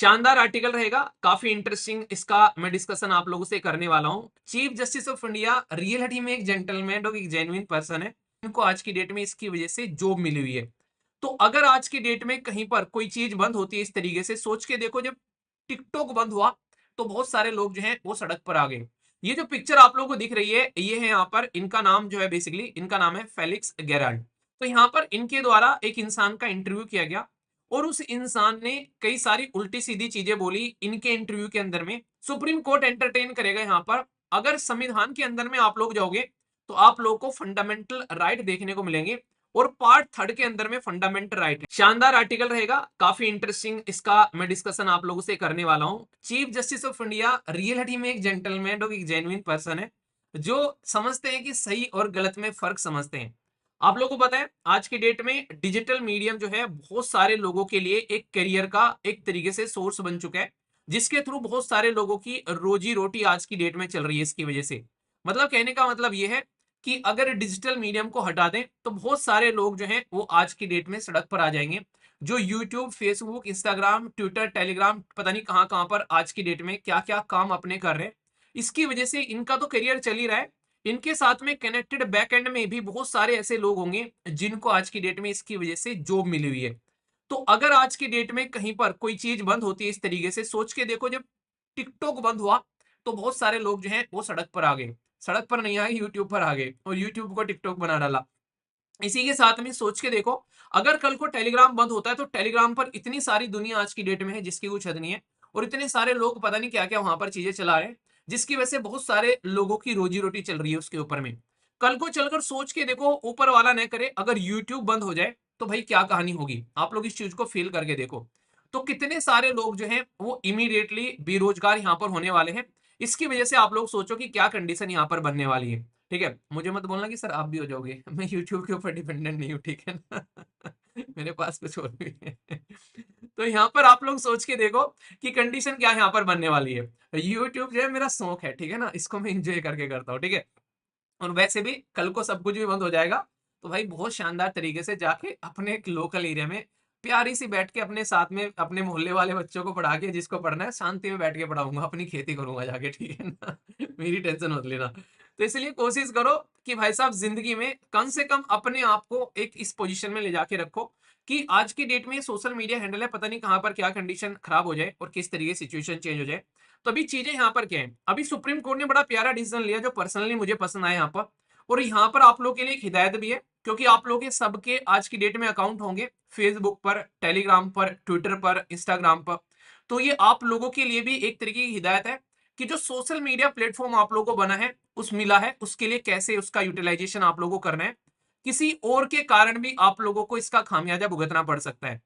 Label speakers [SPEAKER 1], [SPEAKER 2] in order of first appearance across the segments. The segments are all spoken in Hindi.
[SPEAKER 1] शानदार आर्टिकल रहेगा, काफी इंटरेस्टिंग इसका मैं डिस्कशन आप लोगों से करने वाला हूं। Chief justice of India reality में एक जेंटलमैन और एक जेन्युइन पर्सन है। इनको आज की डेट में इसकी वजह से जॉब मिली हुई है। तो अगर आज की डेट में कहीं पर कोई चीज बंद होती है इस तरीके से, सोच के देखो, जब टिकटॉक बंद हुआ तो बहुत सारे लोग जो हैं वो सड़क पर आ गए। ये जो पिक्चर आप लोगों को दिख रही है, ये है यहाँ पर इनका नाम जो है, बेसिकली इनका नाम है फेलिक्स गेराल्ड। तो यहाँ पर इनके द्वारा एक इंसान का इंटरव्यू किया गया और उस इंसान ने कई सारी उल्टी सीधी चीजें बोली इनके इंटरव्यू के अंदर में। सुप्रीम कोर्ट एंटरटेन करेगा यहाँ पर। अगर संविधान के अंदर में आप लोग जाओगे तो आप लोगों को फंडामेंटल राइट देखने को मिलेंगे और पार्ट थर्ड के अंदर में फंडामेंटल राइट है। शानदार आर्टिकल रहेगा, काफी इंटरेस्टिंग इसका मैं डिस्कशन आप लोगों से करने वाला हूं। Chief justice of India reality में एक जेंटलमैन और एक जेन्युइन पर्सन है, जो समझते हैं कि सही और गलत में फर्क समझते हैं। आप लोगों को पता है आज की डेट में डिजिटल मीडियम जो है बहुत सारे लोगों के लिए एक करियर का एक तरीके से सोर्स बन चुका है, जिसके थ्रू बहुत सारे लोगों की रोजी रोटी आज की डेट में चल रही है इसकी वजह से। मतलब कहने का मतलब यह है कि अगर डिजिटल मीडियम को हटा दें तो बहुत सारे लोग जो हैं वो आज की डेट में सड़क पर आ जाएंगे। जो YouTube, Facebook, Instagram, Twitter, Telegram, पता नहीं कहां कहां पर आज की डेट में क्या क्या काम अपने कर रहे हैं। इसकी वजह से इनका तो करियर चल ही रहा है, इनके साथ में कनेक्टेड बैक एंड में भी बहुत सारे ऐसे लोग होंगे जिनको आज की डेट में इसकी वजह से जॉब मिली हुई है। तो अगर आज की डेट में कहीं पर कोई चीज बंद होती है इस तरीके से, सोच के देखो, जब टिकटॉक बंद हुआ तो बहुत सारे लोग जो हैं वो सड़क पर आ गए। सड़क पर नहीं आए, यूट्यूब पर आ गए और यूट्यूब को टिकटॉक बना डाला। इसी के साथ में सोच के देखो, अगर कल को टेलीग्राम बंद होता है तो टेलीग्राम पर इतनी सारी दुनिया आज की डेट में है जिसकी कुछ हद नहीं है, और इतने सारे लोग पता नहीं क्या क्या वहां पर चीजें चला रहे हैं, जिसकी वजह से बहुत सारे लोगों की रोजी रोटी चल रही है उसके ऊपर में। कल को चलकर सोच के देखो, ऊपर वाला न करे, अगर यूट्यूब बंद हो जाए तो भाई क्या कहानी होगी, आप लोग इस चीज को फील करके देखो। तो कितने सारे लोग जो हैं वो इमीडिएटली बेरोजगार यहाँ पर होने वाले हैं। इसकी वजह से आप लोग सोचो कि क्या कंडीशन यहाँ पर बनने वाली है। ठीक है, मुझे मत बोलना कि सर आप भी हो जाओगे, मैं यूट्यूब के ऊपर डिपेंडेंट नहीं हूँ, ठीक है ना। मेरे पास कुछ और भी है। तो यहाँ पर आप लोग सोच के देखो कि कंडीशन क्या यहाँ पर बनने वाली है। यूट्यूब जो है मेरा शौक है, ठीक है ना, इसको मैं इंजॉय करके करता हूँ, ठीक है। और वैसे भी कल को सब कुछ भी बंद हो जाएगा तो भाई बहुत शानदार तरीके से जाके अपने एक लोकल एरिया में प्यारी सी बैठ के अपने साथ में अपने मोहल्ले वाले बच्चों को पढ़ा के, जिसको पढ़ना है शांति में बैठ के पढ़ाऊंगा, अपनी खेती करूंगा जाके, ठीक है ना। मेरी टेंशन मत लेना। तो इसलिए कोशिश करो कि भाई साहब जिंदगी में कम से कम अपने आप को एक इस पोजीशन में ले जाके रखो कि आज की डेट में सोशल मीडिया हैंडल है, पता नहीं कहां पर क्या कंडीशन खराब हो जाए और किस तरीके सिचुएशन चेंज हो जाए। तो अभी चीजें यहाँ पर क्या है, अभी सुप्रीम कोर्ट ने बड़ा प्यारा डिसीजन लिया जो पर्सनली मुझे पसंद आया यहाँ पर। और यहाँ पर आप लोग के लिए एक हिदायत भी है, क्योंकि आप लोग के सबके आज की डेट में अकाउंट होंगे फेसबुक पर, टेलीग्राम पर, ट्विटर पर, इंस्टाग्राम पर। तो ये आप लोगों के लिए भी एक तरीके की हिदायत है कि जो सोशल मीडिया प्लेटफॉर्म आप लोगों को बना है, उस मिला है, उसके लिए कैसे उसका यूटिलाइजेशन आप लोगों को करना है। किसी और के कारण भी आप लोगों को इसका खामियाजा भुगतना पड़ सकता है।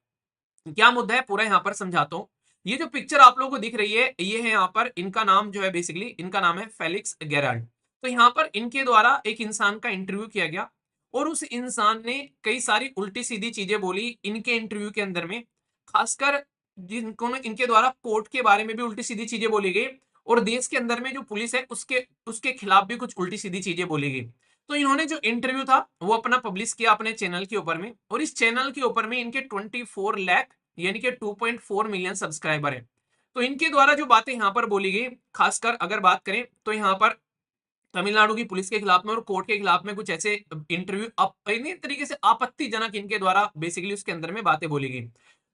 [SPEAKER 1] क्या मुद्दा है पूरा यहाँ पर समझाता हूँ। ये जो पिक्चर आप लोगों को दिख रही है, ये है यहाँ पर इनका नाम जो है, बेसिकली इनका नाम है फेलिक्स गेराल्ड। तो यहाँ पर इनके द्वारा एक इंसान का इंटरव्यू किया गया और उस इंसान ने कई सारी उल्टी सीधी चीजें बोली इनके इंटरव्यू के अंदर में। खासकर जिनको इनके द्वारा कोर्ट के बारे में भी उल्टी सीधी चीजें बोली गई और देश के अंदर में जो पुलिस है उसके उसके खिलाफ भी कुछ उल्टी सीधी चीजें बोली गई। तो इन्होंने जो इंटरव्यू था वो अपना पब्लिश किया अपने चैनल के ऊपर में, और इस चैनल के ऊपर में इनके 24 लाख यानी कि 2.4 मिलियन सब्सक्राइबर है। तो इनके द्वारा जो बातें यहाँ पर बोली गई, खासकर अगर बात करें तो यहाँ पर तमिलनाडु की पुलिस के खिलाफ में और कोर्ट के खिलाफ में कुछ ऐसे इंटरव्यू तरीके से आपत्तिजनक इनके द्वारा बेसिकली उसके अंदर में बातें बोली गई।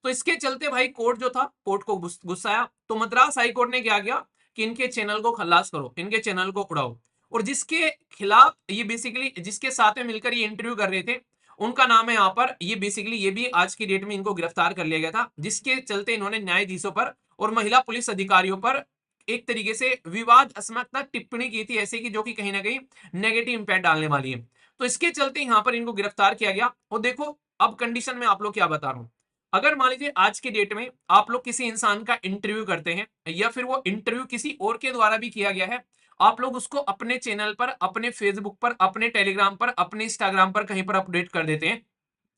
[SPEAKER 1] तो इसके चलते भाई कोर्ट जो था, कोर्ट को गुस्सा आया, तो मद्रास हाई कोर्ट ने क्या किया कि इनके चैनल को खल्लास करो, इनके चैनल को उड़ाओ। और जिसके खिलाफ ये बेसिकली जिसके साथ में मिलकर ये इंटरव्यू कर रहे थे, उनका नाम है यहाँ पर, ये बेसिकली ये भी आज की डेट में इनको गिरफ्तार कर लिया गया था, जिसके चलते इन्होंने न्यायाधीशों पर और महिला पुलिस अधिकारियों पर एक तरीके से विवादास्पद टिप्पणी की थी, ऐसे की जो कि कहीं ना कहीं नेगेटिव इंपैक्ट डालने वाली है। तो इसके चलते यहाँ पर इनको गिरफ्तार किया गया। और देखो अब कंडीशन में आप लोग क्या बता रहा हूं, अगर मान लीजिए आज की डेट में आप लोग किसी इंसान का इंटरव्यू करते हैं या फिर वो इंटरव्यू किसी और के द्वारा भी किया गया है, आप लोग उसको अपने चैनल पर, अपने फेसबुक पर, अपने टेलीग्राम पर, अपने इंस्टाग्राम पर कहीं पर अपडेट कर देते हैं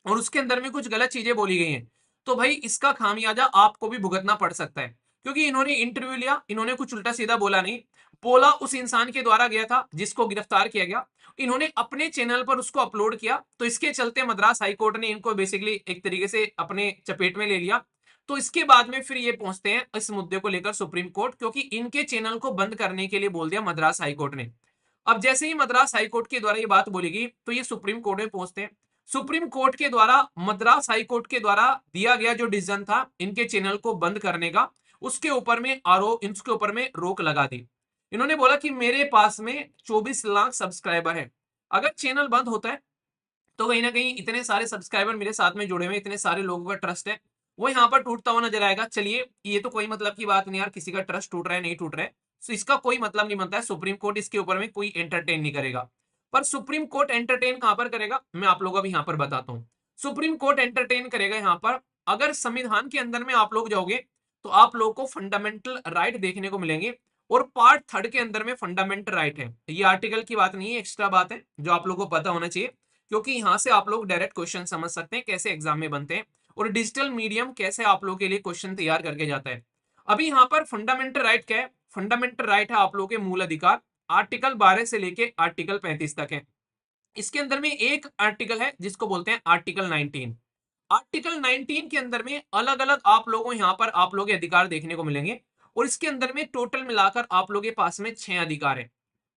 [SPEAKER 1] और उसके अंदर में कुछ गलत चीजें बोली गई हैं, तो भाई इसका खामियाजा आपको भी भुगतना पड़ सकता है। क्योंकि इन्होंने इंटरव्यू लिया, इन्होंने कुछ उल्टा सीधा बोला नहीं, बोला उस इंसान के द्वारा गया था जिसको गिरफ्तार किया गया, इन्होंने अपने चैनल पर उसको अपलोड किया। तो इसके चलते मद्रास हाईकोर्ट ने इनको बेसिकली एक तरीके से अपने चपेट में ले लिया। तो इसके बाद में फिर ये पहुंचते हैं इस मुद्दे को लेकर सुप्रीम कोर्ट, क्योंकि इनके चैनल को बंद करने के लिए बोल दिया मद्रास हाईकोर्ट ने। अब जैसे ही मद्रास हाईकोर्ट के द्वारा ये बात बोलेगी तो ये सुप्रीम कोर्ट में पहुंचते हैं। सुप्रीम कोर्ट के द्वारा मद्रास हाईकोर्ट के द्वारा दिया गया जो डिसीजन था इनके चैनल को बंद करने का, उसके ऊपर में आरोप, इसके ऊपर में रोक लगा दी। इन्होंने बोला कि मेरे पास में 24 लाख सब्सक्राइबर है, अगर चैनल बंद होता है तो कहीं ना कहीं इतने सारे सब्सक्राइबर मेरे साथ में जुड़े हुए, इतने सारे लोगों का ट्रस्ट है, वो यहाँ पर टूटता हुआ नजर आएगा। चलिए ये तो कोई मतलब की बात नहीं यार, किसी का ट्रस्ट टूट रहा है नहीं टूट रहा है, तो इसका कोई मतलब नहीं बनता है, सुप्रीम कोर्ट इसके ऊपर में कोई एंटरटेन नहीं करेगा। पर सुप्रीम कोर्ट एंटरटेन कहां पर करेगा, मैं आप लोगों को अभी यहाँ पर बताता हूँ। सुप्रीम कोर्ट एंटरटेन करेगा यहाँ पर, अगर संविधान के अंदर में आप लोग जाओगे तो आप लोगों को फंडामेंटल राइट देखने को मिलेंगे, और पार्ट 3 के अंदर में फंडामेंटल राइट है। ये आर्टिकल की बात नहीं है, एक्स्ट्रा बात है जो आप लोगों को पता होना चाहिए, क्योंकि यहां से आप लोग डायरेक्ट क्वेश्चन समझ सकते हैं कैसे एग्जाम में बनते हैं, और डिजिटल मीडियम कैसे आप लोगों के लिए क्वेश्चन तैयार करके जाता है। अभी यहाँ पर फंडामेंटल राइट क्या है, फंडामेंटल राइट है आप लोगों के मूल अधिकार, आर्टिकल 12 से लेके आर्टिकल 35 तक है। इसके अंदर में एक आर्टिकल है जिसको बोलते हैं आर्टिकल 19। आर्टिकल 19 के अंदर में अलग अलग आप लोगों को यहाँ पर आप लोगों के अधिकार देखने को मिलेंगे, और इसके अंदर में टोटल मिलाकर आप लोगों के पास में 6 अधिकार है।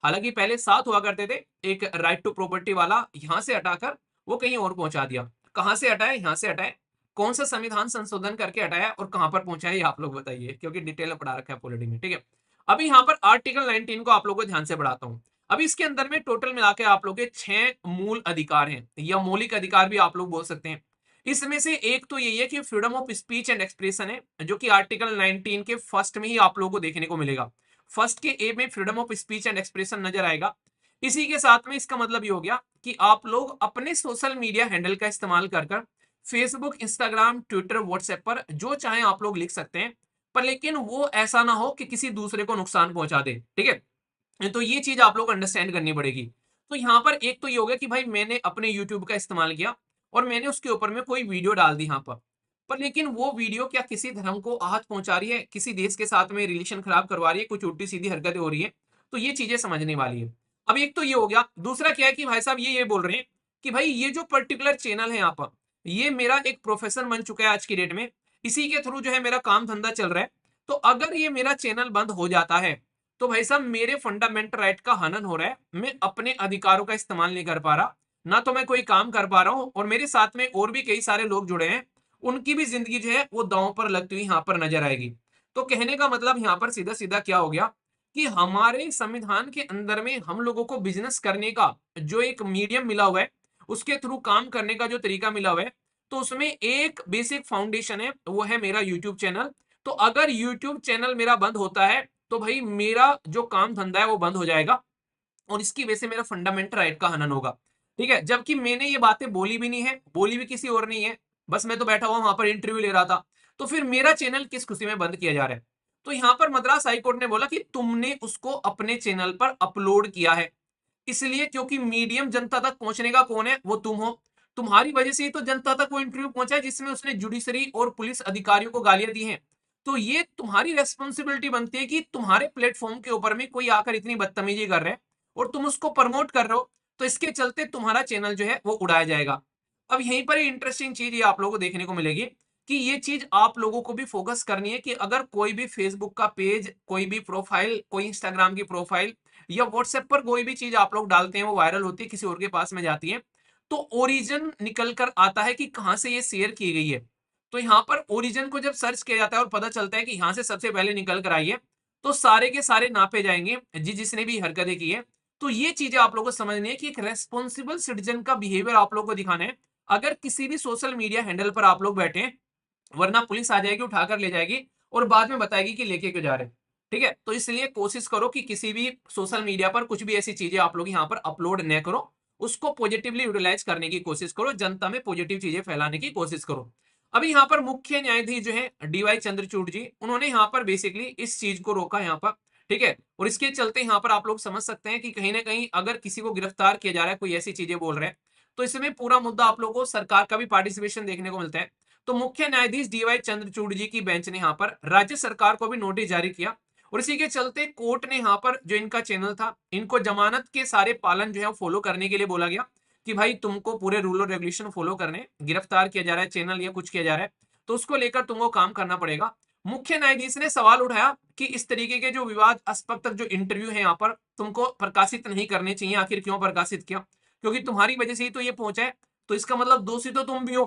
[SPEAKER 1] हालांकि पहले 7 हुआ करते थे, एक राइट टू प्रॉपर्टी वाला यहां से हटाकर वो कहीं और पहुंचा दिया। कहां से हटाया, यहां से हटाया, कौन सा संविधान संशोधन करके हटाया और कहां पर पहुंचा है ये आप लोग बताइए, क्योंकि डिटेल में पढ़ा रखा है पॉलिटी में, ठीक है। अभी यहाँ पर आर्टिकल 19 को आप लोगों को ध्यान से पढ़ाता हूँ। अभी इसके अंदर में टोटल मिलाकर आप लोग के 6 मूल अधिकार हैं, या मौलिक अधिकार भी आप लोग बोल सकते हैं। इसमें से एक तो यही है कि freedom of speech and expression है, जो कि आर्टिकल 19 के फर्स्ट में ही आप लोगों को देखने को मिलेगा। फर्स्ट के ए में freedom of speech and expression नजर आएगा। इसी के साथ में इसका मतलब ये हो गया कि आप लोग अपने सोशल मीडिया हैंडल का इस्तेमाल कर फेसबुक, इंस्टाग्राम, ट्विटर, व्हाट्सएप पर जो चाहे आप लोग लिख सकते हैं, पर लेकिन वो ऐसा ना हो कि किसी दूसरे को नुकसान पहुंचा दे, ठीक है। तो ये चीज आप लोग अंडरस्टैंड करनी पड़ेगी। तो यहाँ पर एक तो ये हो गया कि भाई मैंने अपने यूट्यूब का इस्तेमाल किया और मैंने उसके ऊपर में कोई वीडियो डाल दी यहाँ पर लेकिन वो वीडियो क्या किसी धर्म को आहत पहुंचा रही है, किसी देश के साथ में रिलेशन खराब करवा रही है, कुछ उल्टी सीधी हरकतें हो रही है, तो ये चीजें समझने वाली है। अब एक तो ये हो गया, दूसरा क्या है कि भाई साहब ये बोल रहे हैं कि भाई ये जो पर्टिकुलर चैनल है यहाँ पर, ये मेरा एक प्रोफेशन बन चुका है आज की डेट में, इसी के थ्रू जो है मेरा काम धंधा चल रहा है, तो अगर ये मेरा चैनल बंद हो जाता है तो भाई साहब मेरे फंडामेंटल राइट का हनन हो रहा है, मैं अपने अधिकारों का इस्तेमाल नहीं कर पा रहा, ना तो मैं कोई काम कर पा रहा हूं, और मेरे साथ में और भी कई सारे लोग जुड़े हैं, उनकी भी जिंदगी जो है वो दांव पर लगती हुई यहाँ पर नजर आएगी। तो कहने का मतलब यहाँ पर सीधा सीधा क्या हो गया कि हमारे संविधान के अंदर में हम लोगों को बिजनेस करने का जो एक मीडियम मिला हुआ है, उसके थ्रू काम करने का जो तरीका मिला हुआ है, तो उसमें एक बेसिक फाउंडेशन है, वो है मेरा यूट्यूब चैनल। तो अगर यूट्यूब चैनल मेरा बंद होता है तो भाई मेरा जो काम धंधा है वो बंद हो जाएगा, और इसकी वजह से मेरा फंडामेंटल राइट का हनन होगा, ठीक है। जबकि मैंने ये बातें बोली भी नहीं है, बोली भी किसी और नहीं है, बस मैं तो बैठा हुआ वहां पर इंटरव्यू ले रहा था, तो फिर मेरा चैनल किस खुशी में बंद किया जा रहा है। तो यहां पर मद्रास हाईकोर्ट ने बोला कि तुमने उसको अपने चैनल पर अपलोड किया है, इसलिए क्योंकि मीडियम जनता तक पहुंचने का कौन है, वो तुम हो, तुम्हारी वजह से ही तो जनता तक वो इंटरव्यू पहुंचा है जिसमें उसने जुडिशरी और पुलिस अधिकारियों को गालियां दी हैं। तो ये तुम्हारी रेस्पॉन्सिबिलिटी बनती है कि तुम्हारे प्लेटफॉर्म के ऊपर में कोई आकर इतनी बदतमीजी कर रहा है और तुम उसको प्रमोट कर रहे हो, तो इसके चलते तुम्हारा चैनल जो है वो उड़ाया जाएगा। अब यहीं पर इंटरेस्टिंग चीज ये आप लोगों को देखने को मिलेगी कि ये चीज आप लोगों को भी फोकस करनी है कि अगर कोई भी फेसबुक का पेज, कोई भी प्रोफाइल, कोई इंस्टाग्राम की प्रोफाइल या व्हाट्सएप पर कोई भी चीज आप लोग डालते हैं, वो वायरल होती है, किसी और के पास में जाती है, तो ओरिजिन निकल कर आता है कि कहां से ये शेयर की गई है। तो यहाँ पर ओरिजिन को जब सर्च किया जाता है और पता चलता है कि यहाँ से सबसे पहले निकल कर आई है, तो सारे के सारे नापे जाएंगे जिसने भी हरकतें की है। तो ये चीजें आप लोगों को समझनी है कि एक रेस्पॉन्सिबल सिटीजन का बिहेवियर आप लोगों को दिखाना है। अगर किसी भी सोशल मीडिया हैंडल पर आप लोग बैठे, वरना पुलिस आ जाएगी, उठाकर ले जाएगी और बाद में बताएगी कि लेके क्यों जा रहे हैं, ठीक है। तो इसलिए कोशिश करो कि किसी भी सोशल मीडिया पर कुछ भी ऐसी चीजें आप लोग यहाँ पर अपलोड न करो, उसको पॉजिटिवली यूटिलाइज करने की कोशिश करो, जनता में पॉजिटिव चीजें फैलाने की कोशिश करो। अभी यहाँ पर मुख्य न्यायाधीश जो है डीवाई चंद्रचूड़ जी, उन्होंने यहाँ पर बेसिकली इस चीज को रोका यहाँ पर, ठीक है। और इसके चलते यहाँ पर आप लोग समझ सकते हैं कि कहीं ना कहीं अगर किसी को गिरफ्तार किया जा रहा है, कोई ऐसी चीजें बोल रहे हैं, तो इसमें पूरा मुद्दा आप लोगों को सरकार का भी पार्टिसिपेशन देखने को मिलता है। तो मुख्य न्यायाधीश डीवाई चंद्रचूड़ जी की बेंच ने यहाँ पर राज्य सरकार को भी नोटिस जारी किया, और इसी के चलते कोर्ट ने यहाँ पर जो इनका चैनल था, इनको जमानत के सारे पालन जो है फॉलो करने के लिए बोला गया कि भाई तुमको पूरे रूल और रेगुलेशन फॉलो करने, गिरफ्तार किया जा रहा है चैनल या कुछ किया जा रहा है तो उसको लेकर तुमको काम करना पड़ेगा। मुख्य न्यायाधीश ने सवाल उठाया कि इस तरीके के जो विवादास्पद तक जो इंटरव्यू है यहाँ पर तुमको प्रकाशित नहीं करने चाहिए। आखिर क्यों प्रकाशित किया? क्योंकि तुम्हारी वजह से ही तो ये पहुंचा है, तो इसका मतलब दोषी तो तुम भी हो।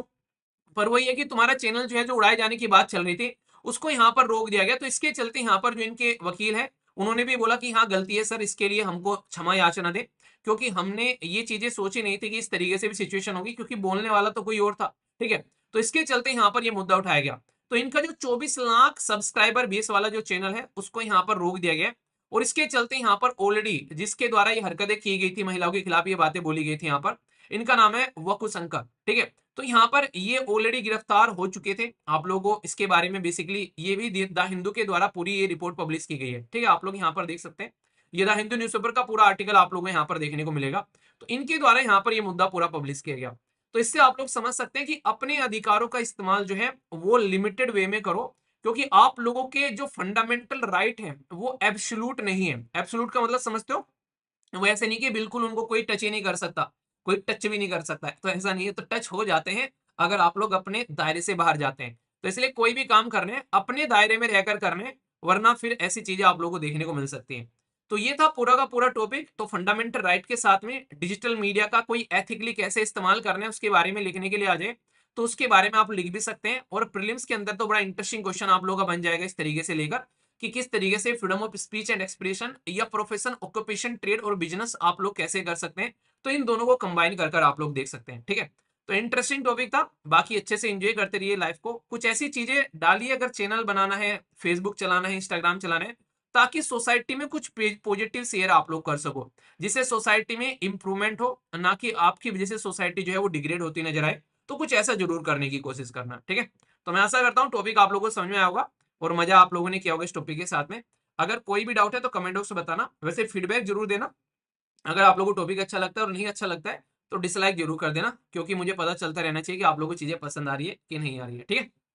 [SPEAKER 1] पर वही है कि तुम्हारा चैनल जो है, जो उड़ाए जाने की बात चल रही थी, उसको यहाँ पर रोक दिया गया। तो इसके चलते यहाँ पर जो इनके वकील है, उन्होंने भी बोला कि हाँ गलती है सर, इसके लिए हमको क्षमा याचना दे, क्योंकि हमने ये चीजें सोची नहीं थी कि इस तरीके से भी सिचुएशन होगी, क्योंकि बोलने वाला तो कोई और था। ठीक है, तो इसके चलते यहाँ पर ये मुद्दा उठाया गया। तो इनका जो 24 लाख सब्सक्राइबर बेस वाला जो चैनल है, उसको यहाँ पर रोक दिया गया। और इसके चलते यहाँ पर ऑलरेडी जिसके द्वारा ये हरकतें की गई थी, महिलाओं के खिलाफ ये बातें बोली गई थी, यहाँ पर इनका नाम है वकु शंकर। ठीक है, तो यहाँ पर ये ऑलरेडी गिरफ्तार हो चुके थे। आप लोगों को इसके बारे में बेसिकली ये भी द हिंदू के द्वारा पूरी ये रिपोर्ट पब्लिश की गई है। ठीक है, आप लोग यहाँ पर देख सकते हैं, ये द हिंदू न्यूज़पेपर का पूरा आर्टिकल आप लोगों को यहाँ पर देखने को मिलेगा। तो इनके द्वारा यहाँ पर ये मुद्दा पूरा पब्लिश किया गया। तो इससे आप लोग समझ सकते हैं कि अपने अधिकारों का इस्तेमाल जो है वो लिमिटेड वे में करो, क्योंकि आप लोगों के जो फंडामेंटल राइट है वो एब्सोल्यूट नहीं है। एब्सोल्यूट का मतलब समझते हो? वो ऐसे नहीं कि बिल्कुल उनको कोई टच ही नहीं कर सकता, कोई टच भी नहीं कर सकता है, तो ऐसा नहीं है। तो टच हो जाते हैं अगर आप लोग अपने दायरे से बाहर जाते हैं। तो इसलिए कोई भी काम करने हैं अपने दायरे में रहकर करने, वरना फिर ऐसी चीजें आप लोगों को देखने को मिल सकती हैं। तो ये था पूरा का पूरा टॉपिक। तो फंडामेंटल राइट के साथ में डिजिटल मीडिया का कोई एथिकली कैसे इस्तेमाल करना है उसके बारे में लिखने के लिए आ जाए, तो उसके बारे में आप लिख भी सकते हैं। और प्रीलिम्स के अंदर तो बड़ा इंटरेस्टिंग क्वेश्चन आप लोगों का बन जाएगा इस तरीके से लेकर, कि किस तरीके से freedom of speech and expression या प्रोफेशन, ऑक्यूपेशन, ट्रेड और बिजनेस आप लोग कैसे कर सकते हैं। तो इन दोनों को कंबाइन कर कर आप लोग देख सकते हैं। ठीक है, तो इंटरेस्टिंग टॉपिक था। बाकी अच्छे से एंजॉय करते रहिए लाइफ को। कुछ ऐसी चीजें डालिए, अगर चैनल बनाना है, फेसबुक चलाना है, इंस्टाग्राम चलाना है, ताकि सोसाइटी में कुछ पॉजिटिव शेयर आप लोग कर सको, जिससे सोसाइटी में इंप्रूवमेंट हो, ना कि आपकी वजह से सोसाइटी जो है वो डिग्रेड होती नजर आए। तो कुछ ऐसा जरूर करने की कोशिश करना। ठीक है, तो मैं आशा करता हूँ टॉपिक आप लोगों को समझ में आया होगा और मजा आप लोगों ने किया होगा इस टॉपिक के साथ में। अगर कोई भी डाउट है तो कमेंट बॉक्स में बताना। वैसे फीडबैक जरूर देना, अगर आप लोगों को टॉपिक अच्छा लगता है, और नहीं अच्छा लगता है तो डिसलाइक जरूर कर देना, क्योंकि मुझे पता चलता रहना चाहिए कि आप लोगों को चीजें पसंद आ रही है कि नहीं आ रही है। ठीक है।